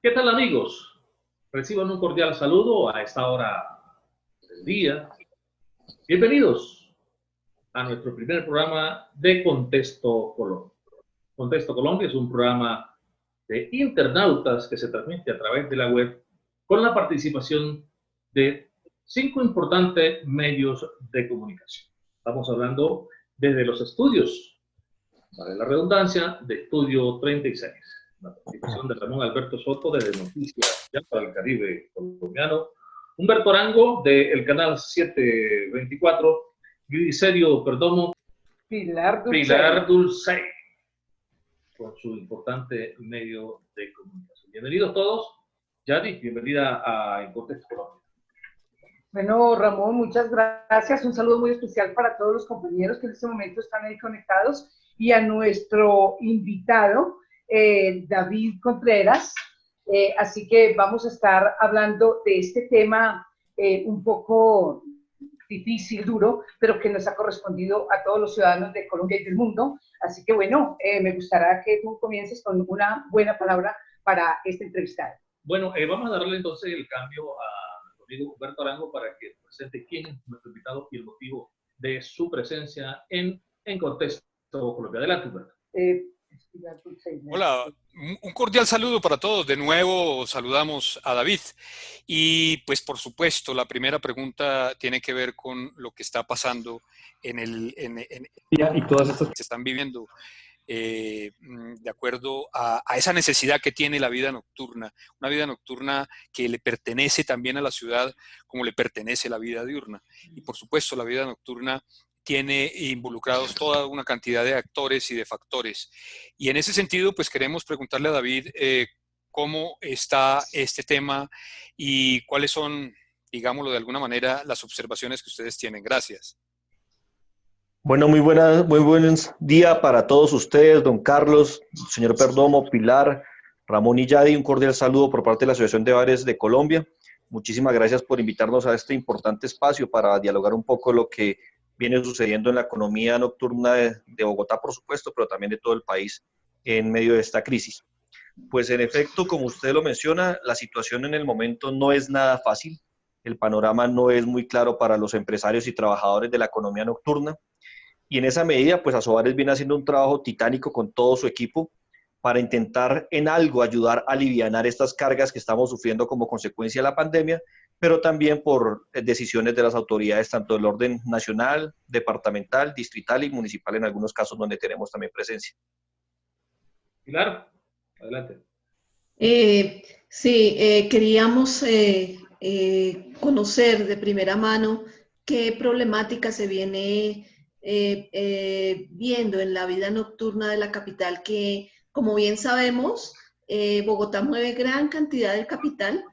¿Qué tal, amigos? Reciban un cordial saludo a esta hora del día. Bienvenidos a nuestro primer programa de Contexto Colombia. Contexto Colombia es un programa de internautas que se transmite a través de la web con la participación de 5 importantes medios de comunicación. Estamos hablando desde los estudios, vale la redundancia, de Estudio 36. La participación de Ramón Alberto Soto desde Noticias ya para el Caribe colombiano, Humberto Arango del canal 724, Griserio Perdomo, Pilar Dulce, con su importante medio de comunicación. Bienvenidos todos. Yadi, bienvenida a En Contexto Colombia. Bueno, Ramón, muchas gracias. Un saludo muy especial para todos los compañeros que en este momento están ahí conectados y a nuestro invitado, David Contreras. Así que vamos a estar hablando de este tema un poco difícil, duro, pero que nos ha correspondido a todos los ciudadanos de Colombia y del mundo. Así que bueno, me gustaría que tú comiences con una buena palabra para este entrevistado. Bueno, vamos a darle entonces el cambio a nuestro amigo Humberto Arango para que presente quién es nuestro invitado y el motivo de su presencia en Contexto Colombia. Adelante, Humberto. Hola, un cordial saludo para todos. De nuevo saludamos a David. Y pues por supuesto, la primera pregunta tiene que ver con lo que está pasando y todas estas que se están viviendo. De acuerdo a esa necesidad que tiene la vida nocturna, una vida nocturna que le pertenece también a la ciudad como le pertenece la vida diurna. Y por supuesto la vida nocturna tiene involucrados toda una cantidad de actores y de factores. Y en ese sentido, pues queremos preguntarle a David cómo está este tema y cuáles son, digámoslo de alguna manera, las observaciones que ustedes tienen. Gracias. Bueno, muy buenos días para todos ustedes, don Carlos, señor Perdomo, Pilar, Ramón y Yadi. Un cordial saludo por parte de la Asociación de Bares de Colombia. Muchísimas gracias por invitarnos a este importante espacio para dialogar un poco lo que viene sucediendo en la economía nocturna de Bogotá, por supuesto, pero también de todo el país en medio de esta crisis. Pues en efecto, como usted lo menciona, la situación en el momento no es nada fácil. El panorama no es muy claro para los empresarios y trabajadores de la economía nocturna. Y en esa medida, pues Asobares viene haciendo un trabajo titánico con todo su equipo para intentar en algo ayudar a alivianar estas cargas que estamos sufriendo como consecuencia de la pandemia, pero también por decisiones de las autoridades, tanto del orden nacional, departamental, distrital y municipal, en algunos casos donde tenemos también presencia. Pilar, adelante. Queríamos conocer de primera mano qué problemática se viene viendo en la vida nocturna de la capital, que como bien sabemos, Bogotá mueve gran cantidad de capital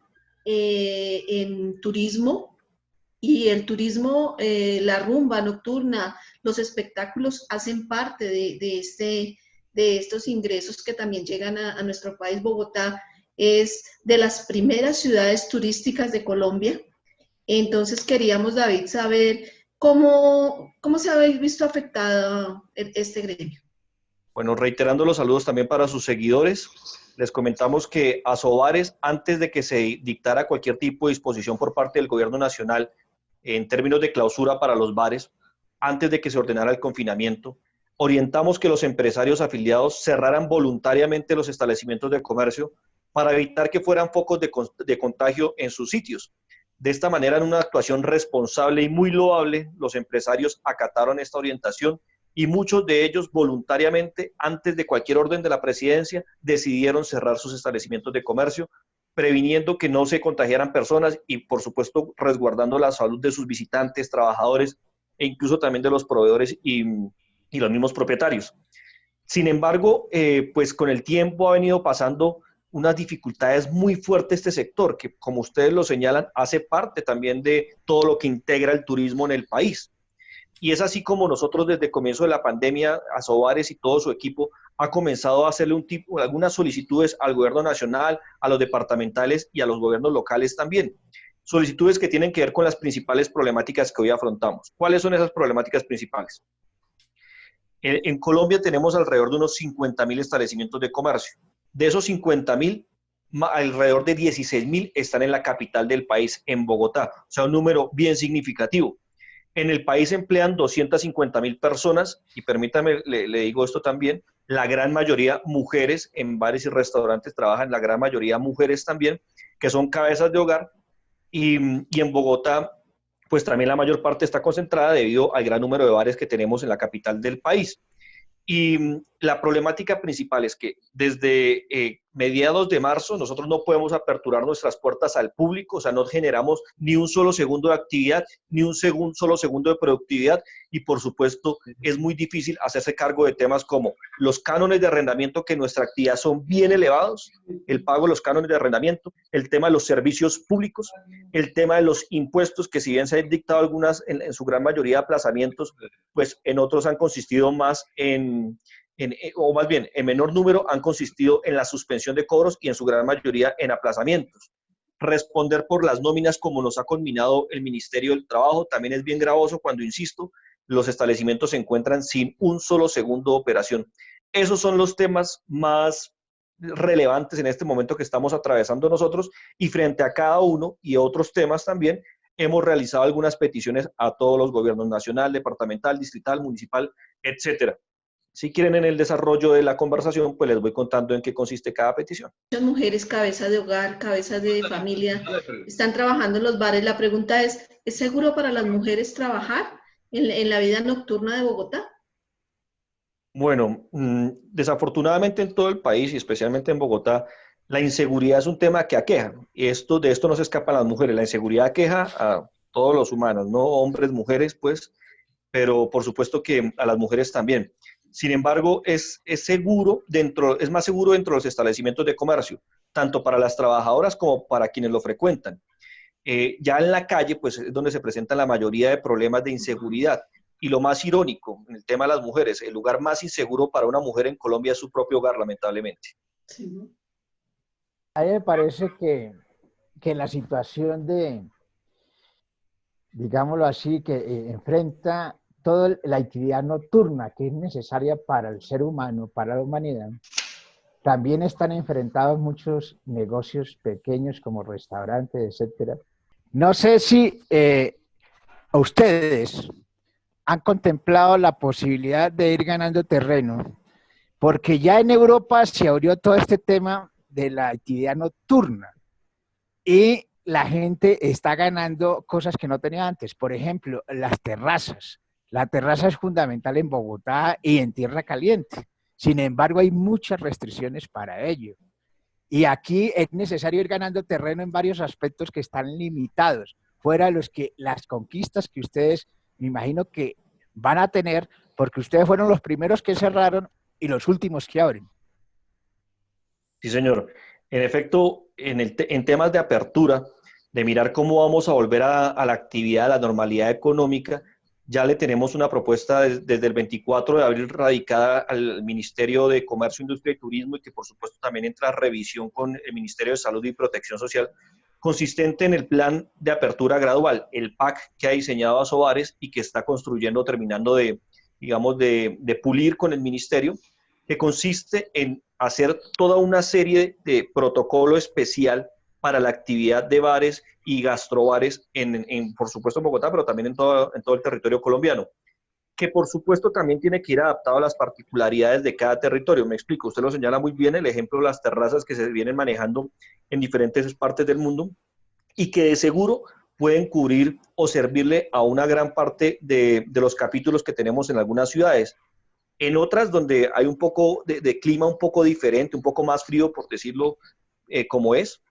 en turismo, y el turismo, la rumba nocturna, los espectáculos hacen parte de estos ingresos que también llegan a nuestro país. Bogotá es de las primeras ciudades turísticas de Colombia. Entonces queríamos, David, saber ¿cómo se habéis visto afectado este gremio? Bueno, reiterando los saludos también para sus seguidores, les comentamos que Asobares, antes de que se dictara cualquier tipo de disposición por parte del gobierno nacional en términos de clausura para los bares, antes de que se ordenara el confinamiento, orientamos que los empresarios afiliados cerraran voluntariamente los establecimientos de comercio para evitar que fueran focos de contagio en sus sitios. De esta manera, en una actuación responsable y muy loable, los empresarios acataron esta orientación y muchos de ellos voluntariamente, antes de cualquier orden de la presidencia, decidieron cerrar sus establecimientos de comercio, previniendo que no se contagiaran personas y, por supuesto, resguardando la salud de sus visitantes, trabajadores e incluso también de los proveedores y los mismos propietarios. Sin embargo, pues con el tiempo ha venido pasando unas dificultades muy fuertes este sector, que como ustedes lo señalan, hace parte también de todo lo que integra el turismo en el país. Y es así como nosotros desde el comienzo de la pandemia, Asobares y todo su equipo ha comenzado a hacerle algunas solicitudes al gobierno nacional, a los departamentales y a los gobiernos locales también. Solicitudes que tienen que ver con las principales problemáticas que hoy afrontamos. ¿Cuáles son esas problemáticas principales? En Colombia tenemos alrededor de unos 50.000 establecimientos de comercio. De esos 50.000, alrededor de 16.000 están en la capital del país, en Bogotá. O sea, un número bien significativo. En el país emplean 250.000 personas, y permítame, le digo esto también, la gran mayoría mujeres, en bares y restaurantes trabajan la gran mayoría mujeres también, que son cabezas de hogar, y en Bogotá, pues también la mayor parte está concentrada debido al gran número de bares que tenemos en la capital del país. Y la problemática principal es que desde mediados de marzo nosotros no podemos aperturar nuestras puertas al público, o sea, no generamos ni un solo segundo de actividad, ni un solo segundo de productividad, y por supuesto es muy difícil hacerse cargo de temas como los cánones de arrendamiento, que en nuestra actividad son bien elevados, el pago de los cánones de arrendamiento, el tema de los servicios públicos, el tema de los impuestos, que si bien se han dictado algunas, en su gran mayoría aplazamientos, pues en otros han consistido más o más bien, en menor número han consistido en la suspensión de cobros y en su gran mayoría en aplazamientos. Responder por las nóminas, como nos ha conminado el Ministerio del Trabajo, también es bien gravoso cuando, insisto, los establecimientos se encuentran sin un solo segundo de operación. Esos son los temas más relevantes en este momento que estamos atravesando nosotros, y frente a cada uno y otros temas también hemos realizado algunas peticiones a todos los gobiernos nacional, departamental, distrital, municipal, etcétera. Si quieren, en el desarrollo de la conversación, pues les voy contando en qué consiste cada petición. Muchas mujeres, cabezas de hogar, cabezas de familia, están trabajando en los bares. La pregunta ¿es seguro para las mujeres trabajar en la vida nocturna de Bogotá? Bueno, desafortunadamente en todo el país y especialmente en Bogotá, la inseguridad es un tema que aqueja. Y de esto no se escapan las mujeres. La inseguridad aqueja a todos los humanos, no hombres, mujeres, pues, pero por supuesto que a las mujeres también. Sin embargo, es más seguro dentro de los establecimientos de comercio, tanto para las trabajadoras como para quienes lo frecuentan. Ya en la calle, pues es donde se presentan la mayoría de problemas de inseguridad. Y lo más irónico, en el tema de las mujeres, el lugar más inseguro para una mujer en Colombia es su propio hogar, lamentablemente. Sí. A mí me parece que la situación digámoslo así, que enfrenta toda la actividad nocturna que es necesaria para el ser humano, para la humanidad, también están enfrentados muchos negocios pequeños como restaurantes, etcétera. No sé si ustedes han contemplado la posibilidad de ir ganando terreno, porque ya en Europa se abrió todo este tema de la actividad nocturna y la gente está ganando cosas que no tenía antes. Por ejemplo, las terrazas. La terraza es fundamental en Bogotá y en Tierra Caliente. Sin embargo, hay muchas restricciones para ello. Y aquí es necesario ir ganando terreno en varios aspectos que están limitados, fuera de las conquistas que ustedes, me imagino que van a tener, porque ustedes fueron los primeros que cerraron y los últimos que abren. Sí, señor. En efecto, en temas de apertura, de mirar cómo vamos a volver a la actividad, a la normalidad económica, ya le tenemos una propuesta desde el 24 de abril radicada al Ministerio de Comercio, Industria y Turismo, y que por supuesto también entra a revisión con el Ministerio de Salud y Protección Social, consistente en el plan de apertura gradual, el PAC que ha diseñado Asobares y que está construyendo, terminando de pulir con el Ministerio, que consiste en hacer toda una serie de protocolo especial para la actividad de bares y gastrobares, por supuesto en Bogotá, pero también en todo el territorio colombiano, que por supuesto también tiene que ir adaptado a las particularidades de cada territorio. Me explico, usted lo señala muy bien, el ejemplo de las terrazas que se vienen manejando en diferentes partes del mundo y que de seguro pueden cubrir o servirle a una gran parte de los capítulos que tenemos en algunas ciudades. En otras donde hay un poco de clima un poco diferente, un poco más frío, por decirlo como es,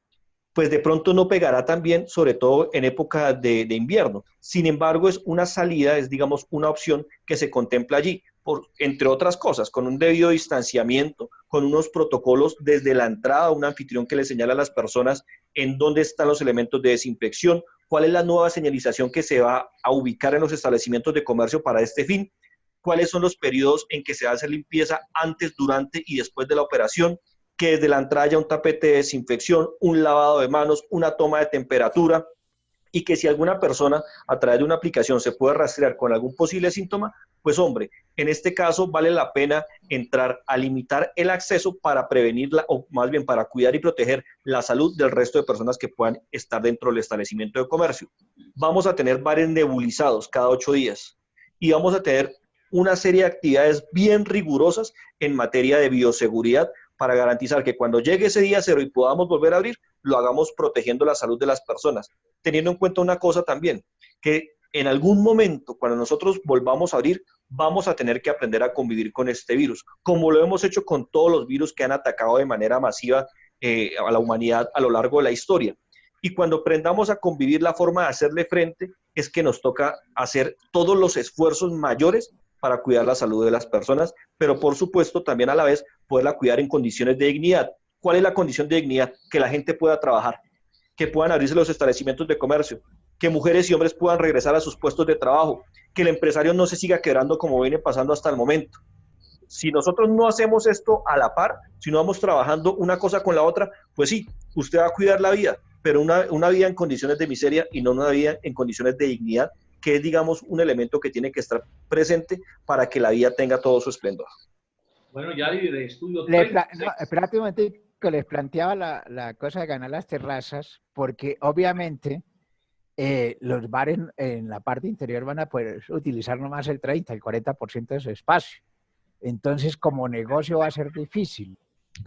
pues de pronto no pegará tan bien, sobre todo en época de invierno. Sin embargo, es una salida, es digamos una opción que se contempla allí, entre otras cosas, con un debido distanciamiento, con unos protocolos desde la entrada, un anfitrión que le señala a las personas en dónde están los elementos de desinfección, cuál es la nueva señalización que se va a ubicar en los establecimientos de comercio para este fin, cuáles son los periodos en que se hace limpieza antes, durante y después de la operación, que desde la entrada haya un tapete de desinfección, un lavado de manos, una toma de temperatura, y que si alguna persona a través de una aplicación se puede rastrear con algún posible síntoma, pues hombre, en este caso vale la pena entrar a limitar el acceso para prevenirla, o más bien para cuidar y proteger la salud del resto de personas que puedan estar dentro del establecimiento de comercio. Vamos a tener bares nebulizados cada 8 días y vamos a tener una serie de actividades bien rigurosas en materia de bioseguridad para garantizar que cuando llegue ese día cero y podamos volver a abrir, lo hagamos protegiendo la salud de las personas. Teniendo en cuenta una cosa también, que en algún momento, cuando nosotros volvamos a abrir, vamos a tener que aprender a convivir con este virus, como lo hemos hecho con todos los virus que han atacado de manera masiva a la humanidad a lo largo de la historia. Y cuando aprendamos a convivir, la forma de hacerle frente es que nos toca hacer todos los esfuerzos mayores para cuidar la salud de las personas, pero por supuesto también a la vez poderla cuidar en condiciones de dignidad. ¿Cuál es la condición de dignidad? Que la gente pueda trabajar, que puedan abrirse los establecimientos de comercio, que mujeres y hombres puedan regresar a sus puestos de trabajo, que el empresario no se siga quebrando como viene pasando hasta el momento. Si nosotros no hacemos esto a la par, si no vamos trabajando una cosa con la otra, pues sí, usted va a cuidar la vida, pero una vida en condiciones de miseria y no una vida en condiciones de dignidad, que es, digamos, un elemento que tiene que estar presente para que la vida tenga todo su esplendor. Bueno, ya de estudio... Espérate un momento, que les planteaba la cosa de ganar las terrazas, porque obviamente los bares en la parte interior van a poder utilizar nomás el 30, el 40% de su espacio. Entonces, como negocio va a ser difícil.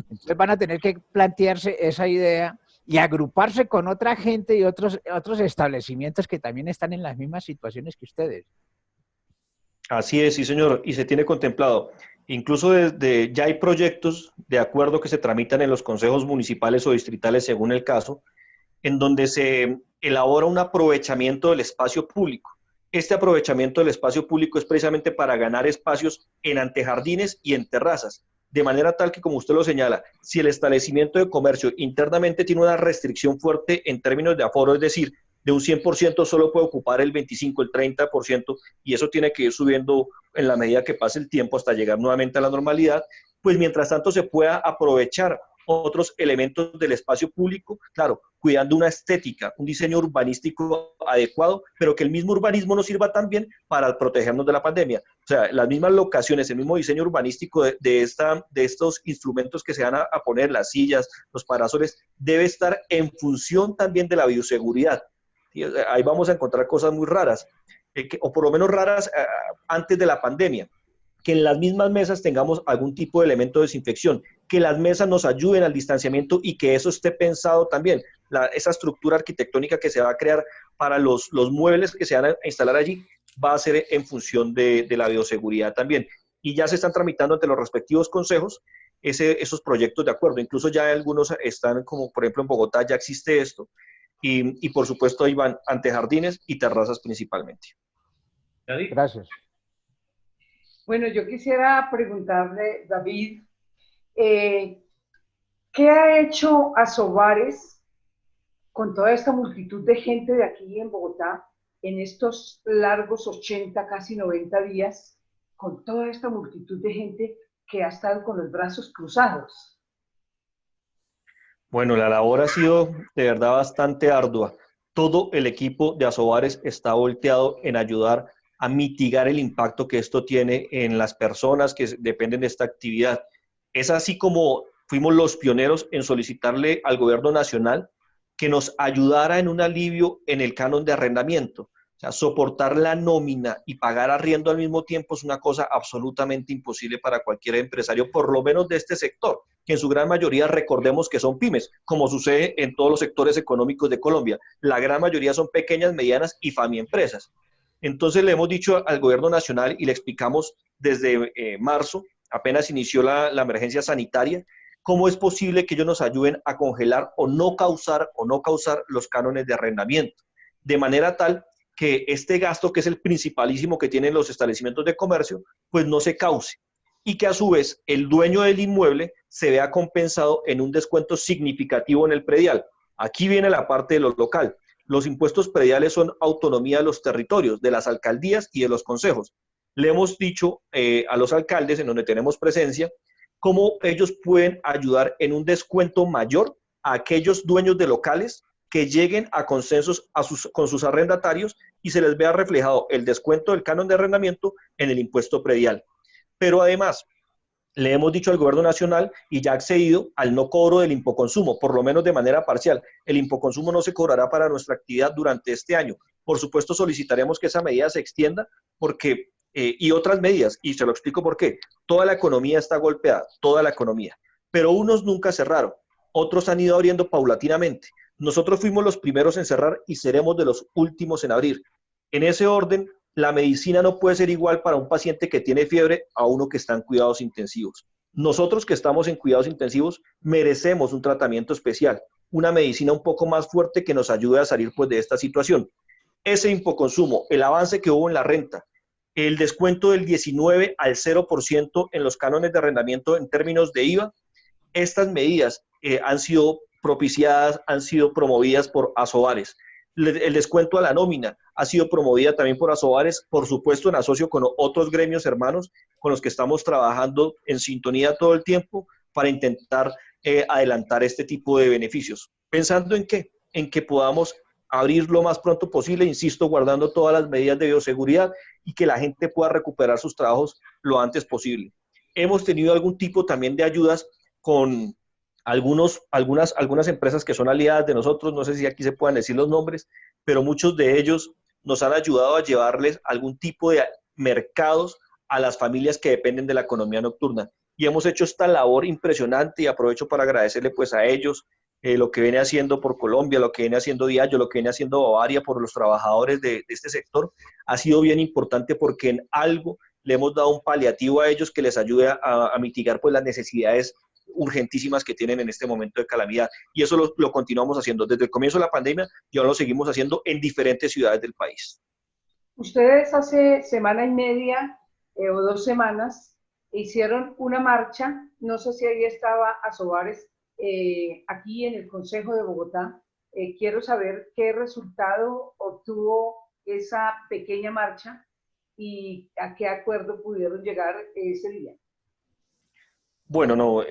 Entonces van a tener que plantearse esa idea y agruparse con otra gente y otros establecimientos que también están en las mismas situaciones que ustedes. Así es, sí señor, y se tiene contemplado. Incluso ya hay proyectos de acuerdo que se tramitan en los consejos municipales o distritales según el caso, en donde se elabora un aprovechamiento del espacio público. Este aprovechamiento del espacio público es precisamente para ganar espacios en antejardines y en terrazas, de manera tal que, como usted lo señala, si el establecimiento de comercio internamente tiene una restricción fuerte en términos de aforo, es decir, de un 100% solo puede ocupar el 25, el 30%, y eso tiene que ir subiendo en la medida que pase el tiempo hasta llegar nuevamente a la normalidad, pues mientras tanto se pueda aprovechar otros elementos del espacio público, claro, cuidando una estética, un diseño urbanístico adecuado, pero que el mismo urbanismo nos sirva también para protegernos de la pandemia. O sea, las mismas locaciones, el mismo diseño urbanístico de estos instrumentos que se van a poner, las sillas, los parasoles, debe estar en función también de la bioseguridad. Y ahí vamos a encontrar cosas muy raras, o por lo menos raras antes de la pandemia. Que en las mismas mesas tengamos algún tipo de elemento de desinfección, que las mesas nos ayuden al distanciamiento y que eso esté pensado también. Esa estructura arquitectónica que se va a crear para los muebles que se van a instalar allí va a ser en función de la bioseguridad también. Y ya se están tramitando ante los respectivos consejos esos proyectos de acuerdo. Incluso ya algunos están, como por ejemplo en Bogotá ya existe esto. Y por supuesto ahí van antejardines y terrazas principalmente. Gracias. Bueno, yo quisiera preguntarle, David, ¿qué ha hecho Asobares con toda esta multitud de gente de aquí en Bogotá en estos largos 80, casi 90 días, con toda esta multitud de gente que ha estado con los brazos cruzados? Bueno, la labor ha sido de verdad bastante ardua. Todo el equipo de Asobares está volteado en ayudar a mitigar el impacto que esto tiene en las personas que dependen de esta actividad. Es así como fuimos los pioneros en solicitarle al gobierno nacional que nos ayudara en un alivio en el canon de arrendamiento. O sea, soportar la nómina y pagar arriendo al mismo tiempo es una cosa absolutamente imposible para cualquier empresario, por lo menos de este sector, que en su gran mayoría recordemos que son pymes, como sucede en todos los sectores económicos de Colombia. La gran mayoría son pequeñas, medianas y FAMI-empresas. Entonces le hemos dicho al gobierno nacional y le explicamos desde marzo, apenas inició la emergencia sanitaria, cómo es posible que ellos nos ayuden a congelar o no causar los cánones de arrendamiento, de manera tal que este gasto, que es el principalísimo que tienen los establecimientos de comercio, pues no se cause, y que a su vez el dueño del inmueble se vea compensado en un descuento significativo en el predial. Aquí viene la parte de lo local. Los impuestos prediales son autonomía de los territorios, de las alcaldías y de los consejos. Le hemos dicho a los alcaldes, en donde tenemos presencia, cómo ellos pueden ayudar en un descuento mayor a aquellos dueños de locales que lleguen a consensos con sus arrendatarios y se les vea reflejado el descuento del canon de arrendamiento en el impuesto predial. Pero además, le hemos dicho al gobierno nacional y ya ha accedido al no cobro del impoconsumo, por lo menos de manera parcial. El impoconsumo no se cobrará para nuestra actividad durante este año. Por supuesto, solicitaremos que esa medida se extienda porque, y otras medidas, y se lo explico por qué. Toda la economía está golpeada, toda la economía, pero unos nunca cerraron, otros han ido abriendo paulatinamente. Nosotros fuimos los primeros en cerrar y seremos de los últimos en abrir. En ese orden, la medicina no puede ser igual para un paciente que tiene fiebre a uno que está en cuidados intensivos. Nosotros que estamos en cuidados intensivos merecemos un tratamiento especial, una medicina un poco más fuerte que nos ayude a salir pues, de esta situación. Ese impoconsumo, el avance que hubo en la renta, el descuento del 19 al 0% en los cánones de arrendamiento en términos de IVA, estas medidas han sido propiciadas, han sido promovidas por Asobares. El descuento a la nómina ha sido promovida también por Asobares, por supuesto en asocio con otros gremios hermanos con los que estamos trabajando en sintonía todo el tiempo para intentar adelantar este tipo de beneficios. ¿Pensando en qué? En que podamos abrir lo más pronto posible, insisto, guardando todas las medidas de bioseguridad y que la gente pueda recuperar sus trabajos lo antes posible. Hemos tenido algún tipo también de ayudas con algunas empresas que son aliadas de nosotros, no sé si aquí se puedan decir los nombres, pero muchos de ellos nos han ayudado a llevarles algún tipo de mercados a las familias que dependen de la economía nocturna. Y hemos hecho esta labor impresionante y aprovecho para agradecerle pues a ellos lo que viene haciendo por Colombia, lo que viene haciendo Diageo, lo que viene haciendo Bavaria por los trabajadores de este sector. Ha sido bien importante porque en algo le hemos dado un paliativo a ellos que les ayude a mitigar pues las necesidades urgentísimas que tienen en este momento de calamidad. Y eso lo continuamos haciendo desde el comienzo de la pandemia y ahora lo seguimos haciendo en diferentes ciudades del país. Ustedes hace semana y media o 2 semanas hicieron una marcha, no sé si ahí estaba Asobares, aquí en el Consejo de Bogotá. Quiero saber qué resultado obtuvo esa pequeña marcha y a qué acuerdo pudieron llegar ese día. Bueno, no,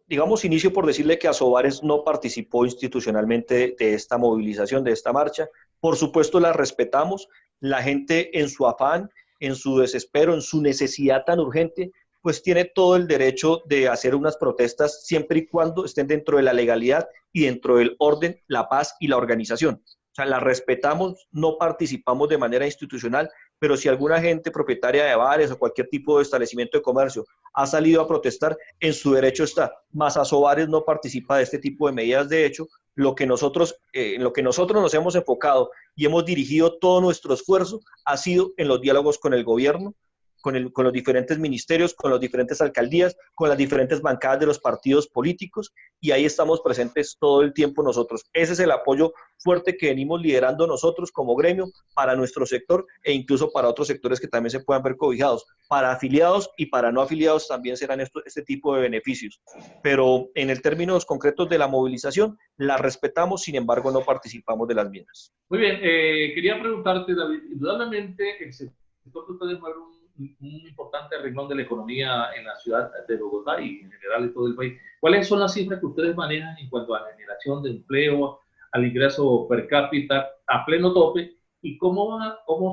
digamos inicio por decirle que Asobares no participó institucionalmente de esta movilización, de esta marcha. Por supuesto la respetamos, la gente en su afán, en su desespero, en su necesidad tan urgente, pues tiene todo el derecho de hacer unas protestas siempre y cuando estén dentro de la legalidad y dentro del orden, la paz y la organización. O sea, la respetamos, no participamos de manera institucional, pero si alguna gente propietaria de bares o cualquier tipo de establecimiento de comercio ha salido a protestar, en su derecho está. Mas Asobares no participa de este tipo de medidas. De hecho, en lo que nosotros nos hemos enfocado y hemos dirigido todo nuestro esfuerzo ha sido en los diálogos con el gobierno, con los diferentes ministerios, con las diferentes alcaldías, con las diferentes bancadas de los partidos políticos, y ahí estamos presentes todo el tiempo nosotros. Ese es el apoyo fuerte que venimos liderando nosotros como gremio para nuestro sector e incluso para otros sectores que también se puedan ver cobijados. Para afiliados y para no afiliados también serán este tipo de beneficios. Pero en el términos concretos de la movilización, la respetamos, sin embargo no participamos de las mismas. Muy bien, quería preguntarte, David, indudablemente el sector que ustedes mueven un importante renglón de la economía en la ciudad de Bogotá y en general en todo el país. ¿Cuáles son las cifras que ustedes manejan en cuanto a la generación de empleo, al ingreso per cápita a pleno tope? ¿Y cómo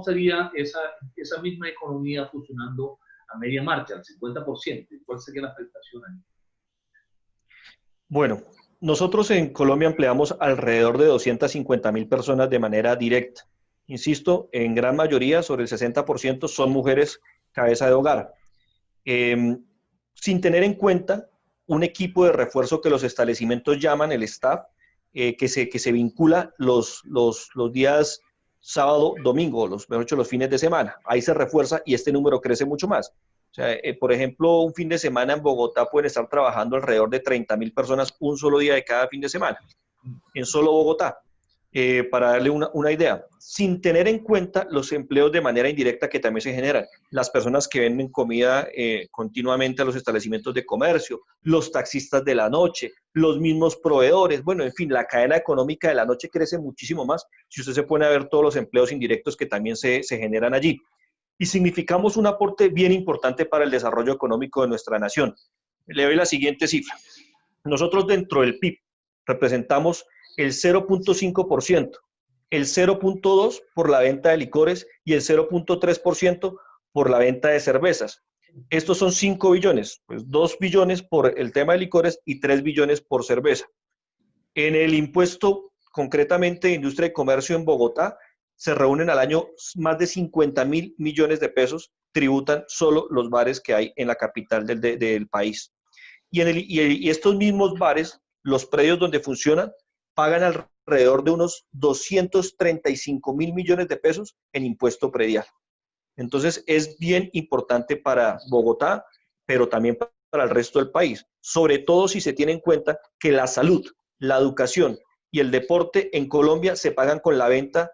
sería esa misma economía funcionando a media marcha, al 50%? ¿Cuál sería la afectación ahí? Bueno, nosotros en Colombia empleamos alrededor de 250.000 personas de manera directa. Insisto, en gran mayoría, sobre el 60%, son mujeres cabeza de hogar. Sin tener en cuenta un equipo de refuerzo que los establecimientos llaman el staff, que se vincula los días sábado, domingo, mejor dicho, los fines de semana. Ahí se refuerza y este número crece mucho más. O sea, por ejemplo, un fin de semana en Bogotá pueden estar trabajando alrededor de 30.000 personas un solo día de cada fin de semana, en solo Bogotá. Para darle una idea, sin tener en cuenta los empleos de manera indirecta que también se generan, las personas que venden comida continuamente a los establecimientos de comercio, los taxistas de la noche, los mismos proveedores, bueno, en fin, la cadena económica de la noche crece muchísimo más si usted se pone a ver todos los empleos indirectos que también se generan allí. Y significamos un aporte bien importante para el desarrollo económico de nuestra nación. Le doy la siguiente cifra. Nosotros dentro del PIB representamos el 0.5%, el 0.2% por la venta de licores y el 0.3% por la venta de cervezas. Estos son 5 billones, pues 2 billones por el tema de licores y 3 billones por cerveza. En el impuesto, concretamente de industria y comercio en Bogotá, se reúnen al año más de 50.000 millones de pesos, tributan solo los bares que hay en la capital del país. Y estos mismos bares, los predios donde funcionan, pagan alrededor de unos 235.000 millones de pesos en impuesto predial. Entonces, es bien importante para Bogotá, pero también para el resto del país, sobre todo si se tiene en cuenta que la salud, la educación y el deporte en Colombia se pagan con la venta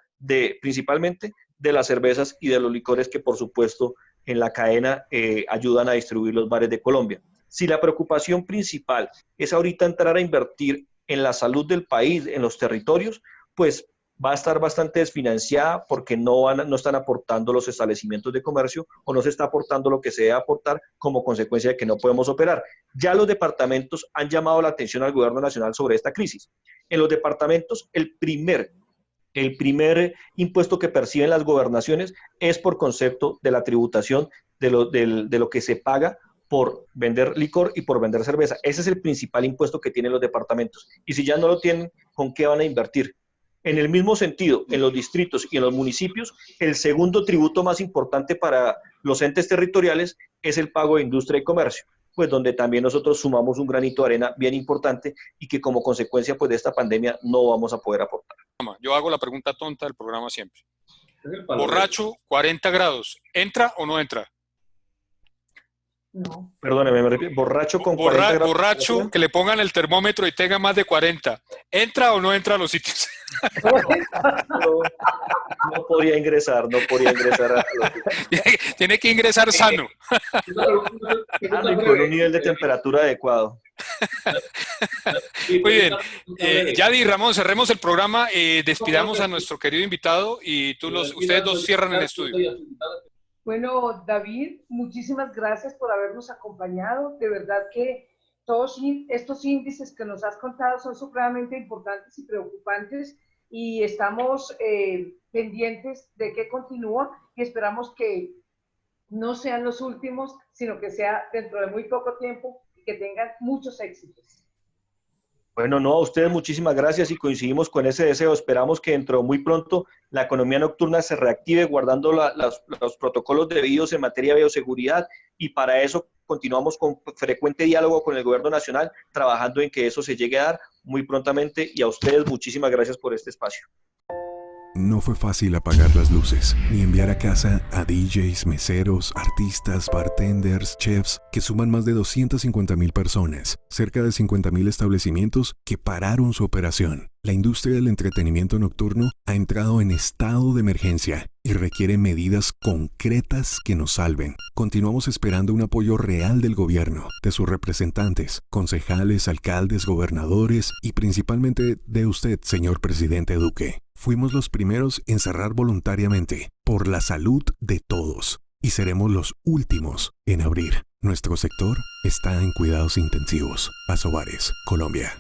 principalmente de las cervezas y de los licores que, por supuesto, en la cadena ayudan a distribuir los bares de Colombia. Si la preocupación principal es ahorita entrar a invertir en la salud del país, en los territorios, pues va a estar bastante desfinanciada porque no están aportando los establecimientos de comercio o no se está aportando lo que se debe aportar como consecuencia de que no podemos operar. Ya los departamentos han llamado la atención al gobierno nacional sobre esta crisis. En los departamentos, el primer impuesto que perciben las gobernaciones es por concepto de la tributación de lo que se paga por vender licor y por vender cerveza. Ese es el principal impuesto que tienen los departamentos. Y si ya no lo tienen, ¿con qué van a invertir? En el mismo sentido, en los distritos y en los municipios, el segundo tributo más importante para los entes territoriales es el pago de industria y comercio, pues donde también nosotros sumamos un granito de arena bien importante y que como consecuencia pues, de esta pandemia no vamos a poder aportar. Yo hago la pregunta tonta del programa siempre. Borracho, 40 grados, ¿entra o no entra? No. Perdóneme, me repito, borracho con 40 grados. Borracho, que le pongan el termómetro y tenga más de 40. ¿Entra o no entra a los sitios? No podría ingresar a los Tiene que ingresar sano. y con un nivel de temperatura adecuado. Muy bien. Yadi y Ramón, cerremos el programa. Despidamos a nuestro querido invitado y ustedes dos cierran el estudio. Bueno, David, muchísimas gracias por habernos acompañado. De verdad que todos estos índices que nos has contado son supremamente importantes y preocupantes y estamos pendientes de que continúa y esperamos que no sean los últimos, sino que sea dentro de muy poco tiempo y que tengan muchos éxitos. Bueno, no, a ustedes muchísimas gracias y coincidimos con ese deseo. Esperamos que dentro de muy pronto la economía nocturna se reactive guardando los protocolos debidos en materia de bioseguridad y para eso continuamos con frecuente diálogo con el gobierno nacional, trabajando en que eso se llegue a dar muy prontamente y a ustedes muchísimas gracias por este espacio. No fue fácil apagar las luces, ni enviar a casa a DJs, meseros, artistas, bartenders, chefs, que suman más de 250.000 personas, cerca de 50.000 establecimientos que pararon su operación. La industria del entretenimiento nocturno ha entrado en estado de emergencia y requiere medidas concretas que nos salven. Continuamos esperando un apoyo real del gobierno, de sus representantes, concejales, alcaldes, gobernadores y principalmente de usted, señor presidente Duque. Fuimos los primeros en cerrar voluntariamente por la salud de todos y seremos los últimos en abrir. Nuestro sector está en cuidados intensivos. Asobares, Colombia.